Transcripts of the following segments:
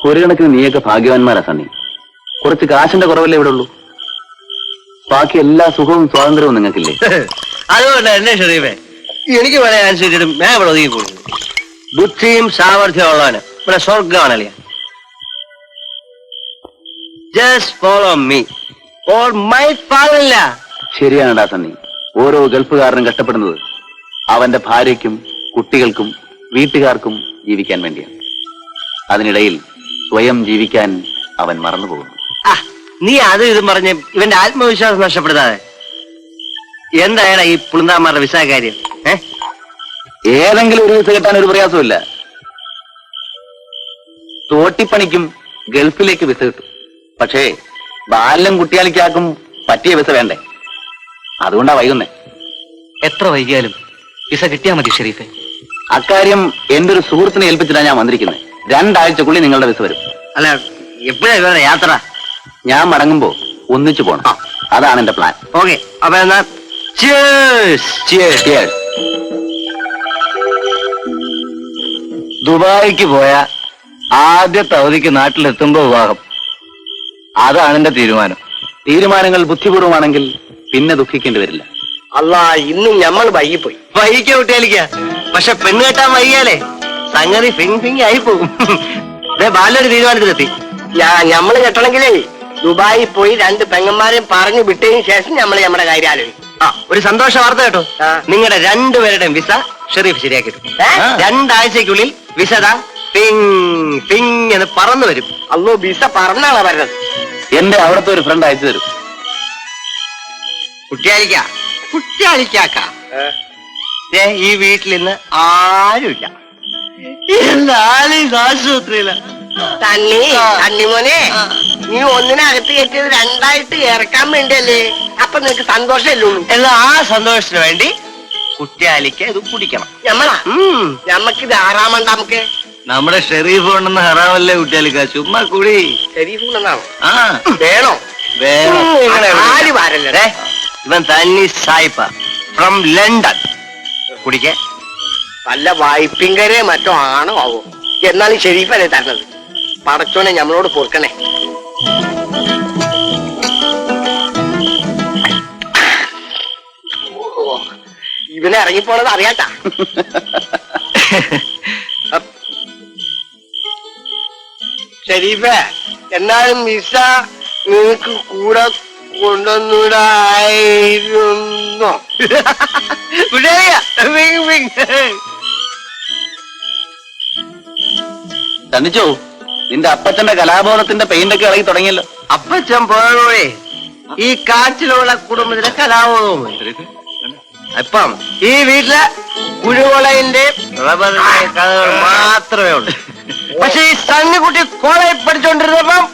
ഒരു കണക്കിന് നീയൊക്കെ ഭാഗ്യവാന്മാരാ സണ്ണി. കുറച്ച് കാശിന്റെ കുറവല്ലേ ഇവിടെ ഉള്ളൂ. ബാക്കി എല്ലാ സുഖവും സ്വാതന്ത്ര്യവും നിങ്ങൾക്കില്ലേ? അതുകൊണ്ട് എന്നെ ഷെറീഫേ, എനിക്ക് പറയാൻ അനുസരിച്ചിട്ടും ഞാൻ ഇവിടെ ഒതുങ്ങി കൊടുക്കുന്നു. ബുദ്ധിയും സാമർഥ്യം ഉള്ളവന് ഇവിടെ സ്വർഗമാണല്ലേ. Just follow me or my father. ശരിയാണടാ സണ്ണി. ഓരോ ഗൾഫുകാരനും കഷ്ടപ്പെടുന്നത് അവന്റെ ഭാര്യയ്ക്കും കുട്ടികൾക്കും വീട്ടുകാർക്കും ജീവിക്കാൻ വേണ്ടിയാണ്. അതിനിടയിൽ സ്വയം ജീവിക്കാൻ അവൻ മറന്നുപോകുന്നു. നീ അത് ഇതും പറഞ്ഞ് ഇവന്റെ ആത്മവിശ്വാസം നഷ്ടപ്പെടുത്താതെ. എന്തായാലും ഈ പുളുന്താമാരുടെ വിസ കാര്യം? ഏതെങ്കിലും ഒരു വിസ കിട്ടാൻ ഒരു പ്രയാസമില്ല. തോട്ടിപ്പണിക്കും ഗൾഫിലേക്ക് വിസ കിട്ടും. പക്ഷേ ബാല്യം കുട്ടിയാലിക്കാക്കും പറ്റിയ വിസ വേണ്ടേ? അതുകൊണ്ടാ വൈകുന്നേ. എത്ര വൈകിയാലും വിസ കിട്ടിയാ മതി ഷെരീഫെ. അക്കാര്യം എന്റെ ഒരു സുഹൃത്തിനെ ഏൽപ്പിച്ചിട്ടാണ് ഞാൻ വന്നിരിക്കുന്നത്. 2 ആഴ്ചക്കുള്ളിൽ നിങ്ങളുടെ വിസ വരും. അല്ല, എപ്പോഴാ ഇവരുടെ യാത്ര? ഞാൻ മടങ്ങുമ്പോ ഒന്നിച്ചു പോണം. അതാണ് എന്റെ പ്ലാൻ. ഓക്കെ, അപ്പൊ എന്നാ ദുബായിക്ക് പോയ ആദ്യത്തെ അവധിക്ക് നാട്ടിലെത്തുമ്പോ വിവാഹം. അതാണ് എന്റെ തീരുമാനം. തീരുമാനങ്ങൾ ബുദ്ധിപൂർവമാണെങ്കിൽ പിന്നെ ദുഃഖിക്കേണ്ടി വരില്ല. അല്ല, ഇന്നും ഞമ്മൾ വൈകിപ്പോയി. വൈകിക്ക കുട്ടിയാലിക്ക. പക്ഷെ പെണ്ണ് കെട്ടാൻ വൈകിയാലേ സംഗതി ഫിങ് ആയി പോകും. ബാലൊരു തീരുമാനത്തിലെത്തി. ഞമ്മള് കെട്ടണമെങ്കിലേ ദുബായി പോയി 2 പെങ്ങന്മാരെയും പറഞ്ഞു വിട്ടതിന് ശേഷം നമ്മള് നമ്മുടെ കാര്യം ആലോചിക്കും. ഒരു സന്തോഷ വാർത്ത കേട്ടോ. നിങ്ങളുടെ 2 പേരുടെയും വിസ ഷെരീഫ് ശരിയാക്കി. 2 ആഴ്ചക്കുള്ളിൽ വിസ എന്ന് പറന്നു വരും. അല്ലോ, വിസ പറന്നാണ് വരുന്നത്. എന്റെ അവിടുത്തെ ഒരു ഫ്രണ്ട് അയച്ചു തരും. കുട്ടിയാലിക്കാക്ക ഈ വീട്ടിൽ നിന്ന് ആരുമില്ല. എല്ലാരും ആശുപത്രിയില. തണ്ണിമോനെ, നീ ഒന്നിനകത്ത് കയറ്റിയത് 2ആയിട്ട് ഇറക്കാൻ വേണ്ടിയല്ലേ? അപ്പൊ നിനക്ക് സന്തോഷമല്ലേ? എന്നാ ആ സന്തോഷത്തിന് വേണ്ടി കുട്ടിയാലിക്ക് ഇത് കുടിക്കണം. ഞമ്മക്കിത് ആറാമണ്ട. നമുക്ക് നമ്മുടെ ഷെരീഫ് ഉണ്ടെന്ന് ഹറാമല്ലേ കുട്ടിയാലിക്ക? ചുമ്മാ കുടി. ഷെരീഫ് ഉണ്ടെന്നാണോ? വേണോ? ആര് പാരല്ലേ? ഇവൻ തന്നി സായിപ്പ ഫ്രം ലണ്ടൻ. കുടിക്കേ. വല്ല വായ്പിങ്കരെ മറ്റോ ആണോ ആവോ? എന്നാലും ഷെരീഫല്ലേ തരണത്. പടച്ചോനെ ഞമ്മളോട് പൊറുക്കണേ. ഇവനെ ഇറങ്ങിപ്പോണത് അറിയാട്ടാ. ഷെരീഫേ, എന്നാലും വിസ നിനക്ക് കൂടെ കൊണ്ടുവന്നൂടായിരുന്നോ? തന്നിച്ചോ, നിന്റെ അപ്പച്ചന്റെ കലാബോധത്തിന്റെ പെയിന്റൊക്കെ ഇളകി തുടങ്ങിയല്ലോ. അപ്പച്ചൻ പോയേ ഈ കാറ്റിലുള്ള കുടുംബത്തിലെ കലാബോധവും. ഇപ്പം ഈ വീട്ടിലെ കുഴുകൊളയിന്റെ റബ്ബറിന്റെ കഥകൾ മാത്രമേ ഉള്ളൂ. പക്ഷെ ഈ സണ്ണിക്കുട്ടി കോളേജ് പഠിച്ചോണ്ടിരുന്നപ്പം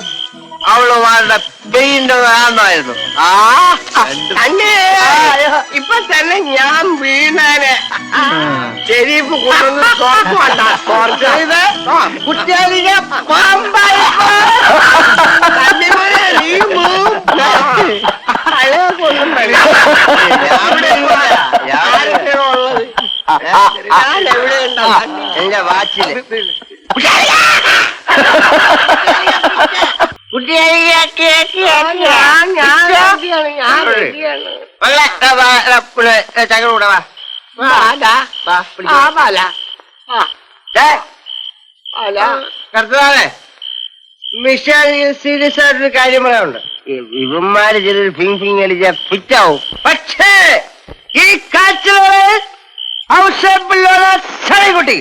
അവളുമാരുടെ പെയിന്റ് വേണമായിരുന്നു. ഇപ്പൊ തന്നെ ഞാൻ വീണാനെ. ഷെരീഫ് കൊണ്ടുവന്ന് കുട്ടിയാലിനെ പാമ്പായി എവിടെ ഉണ്ടോ എന്റെ വാച്ചില്? സീരിയസ് ആയിട്ടൊരു കാര്യം പറയാനുണ്ട്. ഇവന്മാര് ചിലർ ഫിങ് അടിച്ച ഫിറ്റാവും. പക്ഷേ ഈ കാച്ചുകളെ കുട്ടി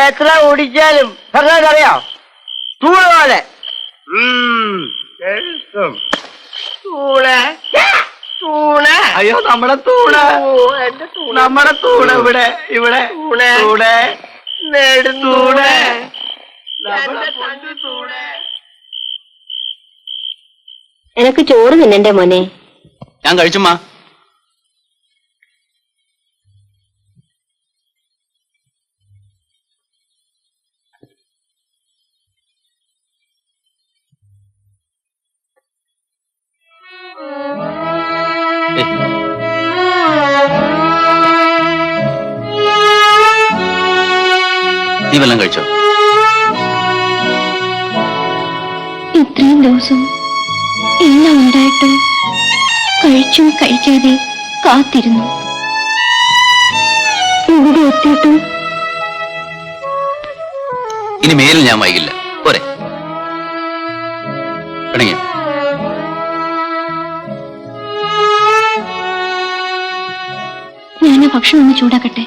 എത്ര ഓടിച്ചാലും പറഞ്ഞറിയാം തൂണ് പോലെ. അയ്യോ, നമ്മുടെ തൂണ്, നമ്മുടെ തൂണ് ഇവിടെ ഇവിടെ തൂണ്, നെടുത്തൂണ്. എനക്ക് ചോറ് തിന്നണ്ടേ മോനെ? ഞാൻ കഴിച്ചുമ്മാ. നീ വല്ലതും കഴിച്ചോ? ഇത്രയും ദിവസം എല്ലാം ഉണ്ടായിട്ടും കഴിച്ചും കഴിക്കാതെ കാത്തിരുന്നു. ഇവിടെ എത്തിയിട്ടും ഇനി മേലിൽ ഞാൻ വൈകില്ല. പോരെ പിണങ്ങിയോ? ഞാൻ ആ ഭക്ഷണം ഒന്ന് ചൂടാക്കട്ടെ.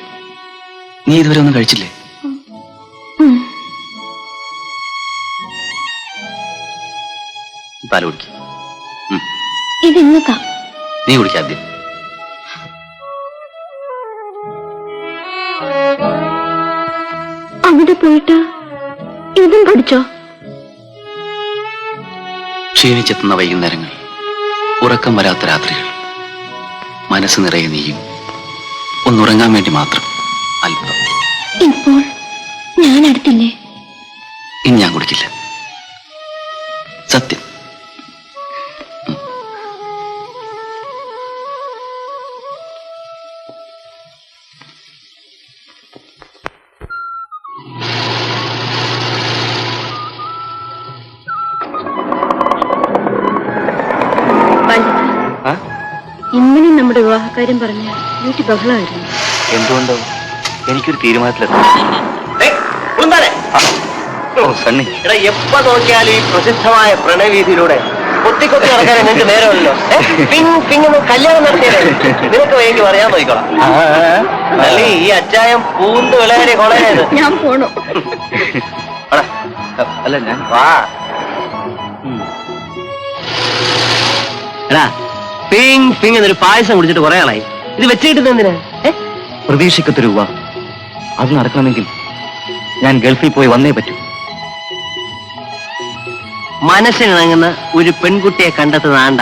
നീ ഇതുവരെ ഒന്നും കഴിച്ചില്ലേ? പാല് കുടിക്ക. ഇത് ഇങ്ങക്കാ. നീ കുടിക്കാദ്യം. അവിടെ പോയിട്ട് ഇതും കുടിച്ചോ? ക്ഷീണിച്ചെത്തുന്ന വൈകുന്നേരങ്ങൾ, ഉറക്കം വരാത്ത രാത്രികൾ, മനസ്സ് നിറയെ നീയും, ഒന്നുറങ്ങാൻ വേണ്ടി മാത്രം അല്പം. ഇപ്പോൾ ഞാൻ അടുത്തില്ലേ? ഇനി ഞാൻ കുടിക്കില്ല, സത്യം. ഇന്നലെ നമ്മുടെ വിവാഹക്കാര്യം പറഞ്ഞ വീട്ടിൽ ബഹളമായിരുന്നു. എന്തുകൊണ്ടോ എനിക്കൊരു തീരുമാനത്തിലെത്താം. സണ്ണി, എപ്പോ നോക്കിയാലും ഈ പ്രസിദ്ധമായ പ്രണയവീതിയിലൂടെ കൊത്തി നടക്കാൻ നിങ്ങൾക്ക് നേരമല്ലോ. പിങ്ങനെ കല്യാണം നടത്തിയത് നിനക്ക് വേണ്ടി പറയാൻ നോക്കിക്കോളാം. അല്ലേ ഈ അച്ചായം പൂന്ത് വിളയാരെ കൊളയത്. ഞാൻ പോണു. അല്ല ഞാൻ വാ. എടാ പിങ് പിങ് എന്നൊരു പായസം കുടിച്ചിട്ട് കുറെ ആളായി. ഇത് വെച്ചിട്ട് എന്തിനാ? പ്രതീക്ഷിക്കത്ത രൂപ അത് നടക്കണമെങ്കിൽ ഞാൻ ഗൾഫിൽ പോയി വന്നേ പറ്റൂ. മനസ്സിനിണങ്ങുന്ന ഒരു പെൺകുട്ടിയെ കണ്ടെത്തുന്നാണ്ട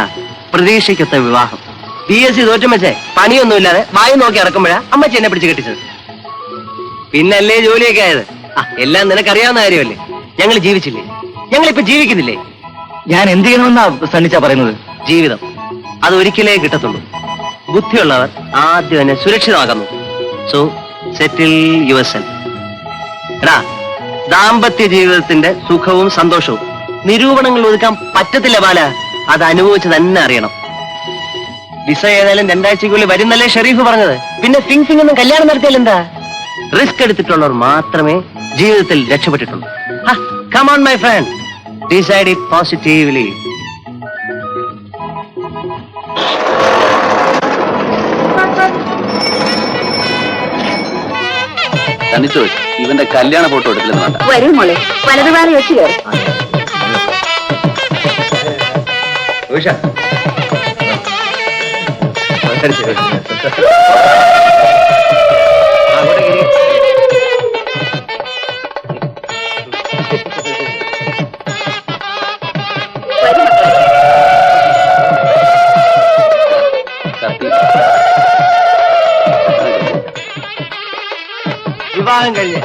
പ്രതീക്ഷിക്കത്ത വിവാഹം. PSC തോറ്റം വെച്ചേ പണിയൊന്നുമില്ലാതെ വായി നോക്കി ഇറക്കുമ്പോഴാ അമ്മച്ചി എന്നെ പിടിച്ച് കെട്ടിച്ചത്. പിന്നല്ലേ ജോലിയൊക്കെ ആയത്. എല്ലാം നിനക്കറിയാവുന്ന കാര്യമല്ലേ. ഞങ്ങൾ ജീവിച്ചില്ലേ? ഞങ്ങളിപ്പോ ജീവിക്കുന്നില്ലേ? ഞാൻ എന്ത് ചെയ്യണമെന്നാ സണ്ണിച്ചാ പറയുന്നത്? ജീവിതം അത് ഒരിക്കലേ കിട്ടത്തുള്ളൂ. ബുദ്ധിയുള്ളവർ ആദ്യം തന്നെ സുരക്ഷിതമാക്കുന്നു. So settle yourself. എടാ, ദാമ്പത്യ ജീവിതത്തിന്റെ സുഖവും സന്തോഷവും നിരൂപണങ്ങൾ ഒതുക്കാൻ പറ്റത്തില്ല ബാല. അത് അനുഭവിച്ച് തന്നെ അറിയണം. വിസ ഏതായാലും 2 ആഴ്ചയ്ക്കുള്ളിൽ വരുന്നല്ലേ ഷെരീഫ് പറഞ്ഞത്. പിന്നെ ഫിങ് ഒന്നും കല്യാണം നടത്തിയാൽ എന്താ? റിസ്ക് എടുത്തിട്ടുള്ളവർ മാത്രമേ ജീവിതത്തിൽ രക്ഷപ്പെട്ടിട്ടുള്ളൂ. Come on my friend, decide it positively. സണ്ണിച്ചോ, ഇവന്റെ കല്യാണ ഫോട്ടോ എടുത്തില്ലെന്ന് വേണ്ട. വരൂ മോളെ, വലതുകാലം വെച്ച് കയറി. വിവാഹം കഴിഞ്ഞ്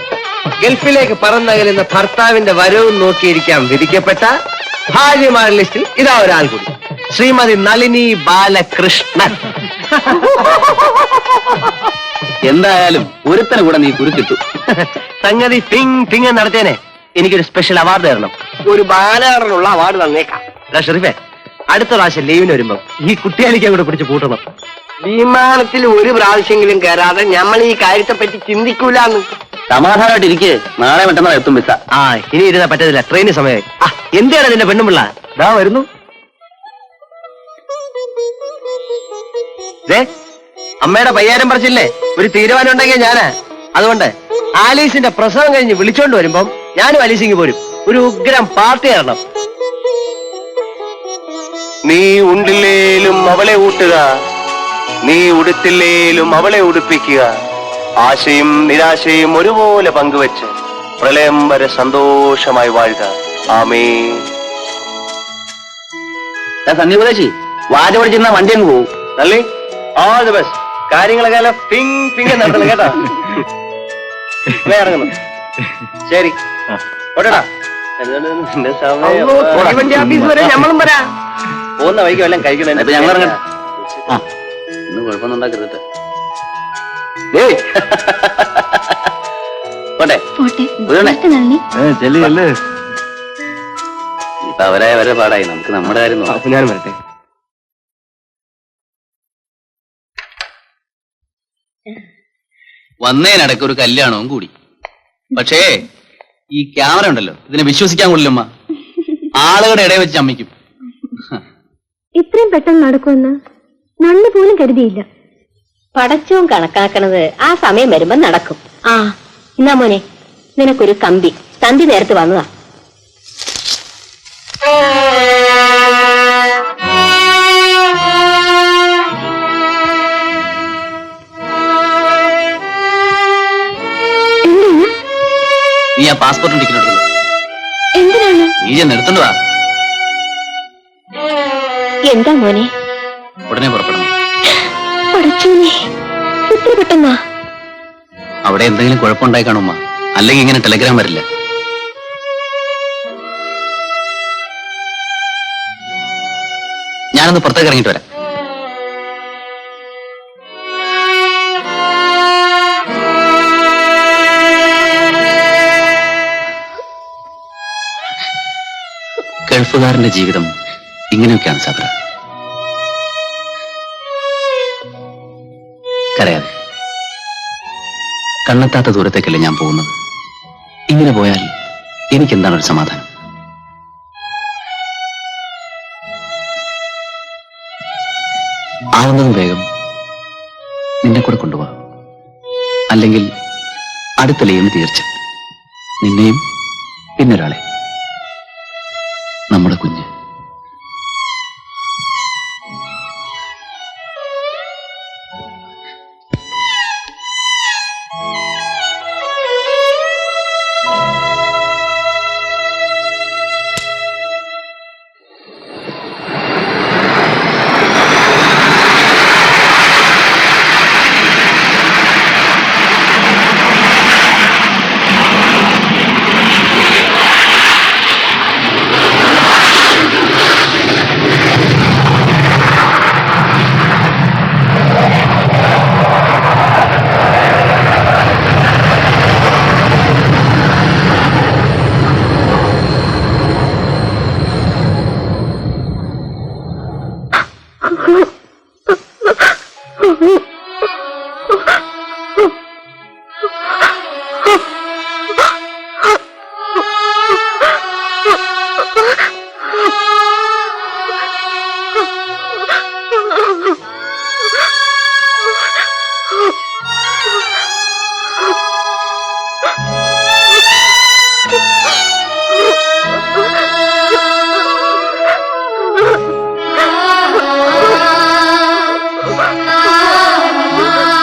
ഗൾഫിലേക്ക് പറന്നകലുന്ന ഭർത്താവിന്റെ വരവും നോക്കിയിരിക്കാൻ വിധിക്കപ്പെട്ട ഭാര്യമാരുടെ ലിസ്റ്റിൽ ഇതാ ഒരാൾ കൂടി, ശ്രീമതി നളിനി ബാലകൃഷ്ണൻ. എന്തായാലും ഒരുത്തനെ കൂടെ നീ കുറിച്ചിട്ടു. സംഗതി പിങ് നടത്തിയനെ എനിക്കൊരു സ്പെഷ്യൽ അവാർഡ് തരണം. ഒരു ബാലകൃഷ്ണനുള്ള അവാർഡ് തന്നേക്കാം. ഷെരീഫെ, അടുത്ത പ്രാവശ്യം ലീവിന് വരുമ്പോ ഈ കുട്ടിയാലിക്ക് അങ്ങോട്ട് പിടിച്ച് കൂട്ടണം. വിമാനത്തിൽ ഒരു പ്രാവശ്യമെങ്കിലും കയറാതെ നമ്മൾ ഈ കാര്യത്തെ പറ്റി ചിന്തിക്കൂലെന്ന്. സമാധാനമായിട്ട് ഇരിക്കേ, നാളെ മറ്റന്നാൾ എത്തും വിസ. ഇനി ഇരുന്നാ പറ്റത്തില്ല, ട്രെയിന് സമയമായി. എന്താണ് നിന്റെ പെണ്ണുമ്പിള്ള? ദാ വരുന്നു. അമ്മയുടെ പയ്യാരം പറിച്ചില്ലേ, ഒരു തീരുമാനം ഉണ്ടെങ്കിൽ ഞാനാ. അതുകൊണ്ട് ആലീസിന്റെ പ്രസവം കഴിഞ്ഞ് വിളിച്ചോണ്ട് വരുമ്പം ഞാനും ആലീസിങ് പോരും. ഒരു ഉഗ്രം പാർട്ടി തരണം. നീ ഉണ്ടില്ലേലും അവളെ ഊട്ടുക, നീ ഉടുത്തില്ലേലും അവളെ ഉടുപ്പിക്കുക. ആശയും നിരാശയും ഒരുപോലെ പങ്കുവെച്ച് പ്രളയം വരെ സന്തോഷമായി വാഴുക. ആമേൻ. സന്നിപദേശി വാച പഠിച്ചിരുന്ന വണ്ടി അങ്ങ് പോകും. അല്ലേ? All the best. കാര്യങ്ങളൊക്കെ പിങ് നടത്തണം കേട്ടോ. ഇറങ്ങുന്നു. ശരി, ഓട്ടടാ. നമ്മളും പോകുന്ന വഴിക്ക് വല്ലതും കഴിക്കണം. ഞങ്ങൾ ഇറങ്ങട്ടെ. ഇന്ന് കുഴപ്പമൊന്നും ഉണ്ടാക്കരുത്. പോട്ടെ ഇപ്പൊ അവരായ വരെ പാടായി. നമുക്ക് നമ്മുടെ കാര്യം നോക്കാം. ഞാൻ വരട്ടെ. വന്നതിനിടയ്ക്ക് ഒരു കല്യാണവും കൂടി. പക്ഷേ ഈ ക്യാമറ ഉണ്ടല്ലോ, ഇതിനെ വിശ്വസിക്കാൻ കൊള്ളില്ലമ്മ. ആളുകളുടെ ഇടയിൽ വെച്ച് ചമ്മിക്കും. ഇത്രയും പെട്ടെന്ന് നടക്കുമെന്ന് നന്ന് പോലും കരുതിയില്ല. പടച്ചവും കണക്കാക്കണത് ആ സമയം വരുമ്പോ നടക്കും. ആ എന്നാ മോനെ, നിനക്കൊരു കമ്പി തന്തി നേരത്ത് വന്നതാ. നീ ആ പാസ്പോർട്ടും ടിക്കറ്റ് എടുത്തത് എന്തിനാണ്? നീ നിർത്തണ്ട. എന്താ മോനെ? ഉടനെ പുറപ്പെടണം. പഠിച്ചോനെ, ഇത്ര പെട്ടെന്നാ? അവിടെ എന്തെങ്കിലും കുഴപ്പമുണ്ടായി കാണുമ്മ. അല്ലെങ്കിൽ ഇങ്ങനെ ടെലഗ്രാം വരില്ല. ഞാനൊന്ന് പുറത്തേക്ക് ഇറങ്ങിയിട്ട് വരാം. ഗൾഫുകാരന്റെ ജീവിതം ഇങ്ങനെയൊക്കെയാണ് സബ്ര. കരയാതെ. കണ്ണെത്താത്ത ദൂരത്തേക്കല്ലേ ഞാൻ പോകുന്നത്. ഇങ്ങനെ പോയാൽ എനിക്കെന്താണ് ഒരു സമാധാനം? ആവുന്നതും വേഗം നിന്നെ കൂടെ കൊണ്ടുപോവാ. അല്ലെങ്കിൽ അടുത്ത ലയം തീർച്ച നിന്നെയും പിന്നൊരാളെ.